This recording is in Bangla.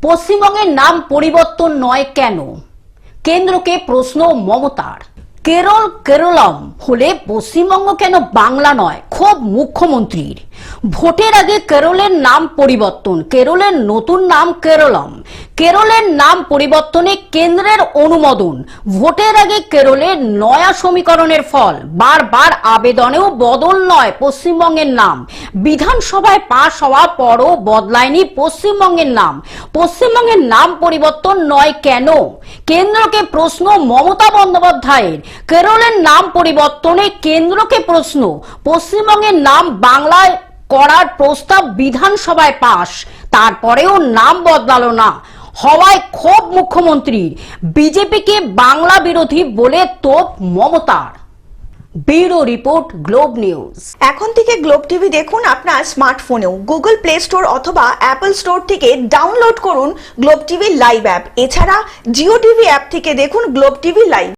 পশ্চিমবঙ্গের নাম পরিবর্তন নয় কেন? কেন্দ্রকে প্রশ্ন মমতার। কেরলম হলে পশ্চিমবঙ্গ কেন বাংলা নয়, ক্ষোভ মুখ্যমন্ত্রীর। ভোটের আগে কেরলের নাম পরিবর্তন, কেরলের নতুন নাম কেরলম। কেরলের নাম পরিবর্তনে কেন্দ্রের অনুমোদন। ভোটের আগে কেরলের নয়া সমীকরণের ফল। বারবার আবেদনেও বদল নয় পশ্চিমবঙ্গের নাম। বিধানসভায় পাশ হওয়া পরও বদলায়নি পশ্চিমবঙ্গের নাম। পশ্চিমবঙ্গের নাম পরিবর্তন নয় কেন? কেন্দ্রকে প্রশ্ন মমতা বন্দ্যোপাধ্যায়ের। কেরলের নাম পরিবর্তনে কেন্দ্রকে প্রশ্ন। পশ্চিমবঙ্গের নাম বাংলায় করার প্রস্তাব বিধানসভায় পাশ, তারপরেও নাম বদলালো না, হওয়ায় ক্ষোভ মুখ্যমন্ত্রীর। বিজেপিকে বাংলা বিরোধী বলে তোপ মমতার। Bureau report, globe news. এখন থেকে গ্লোব টিভি দেখুন আপনার স্মার্টফোনেও। গুগল প্লে স্টোর অথবা অ্যাপল স্টোর থেকে ডাউনলোড করুন গ্লোব টিভি লাইভ অ্যাপ। এছাড়া জিও টিভি অ্যাপ থেকে দেখুন গ্লোব টিভি লাইভ।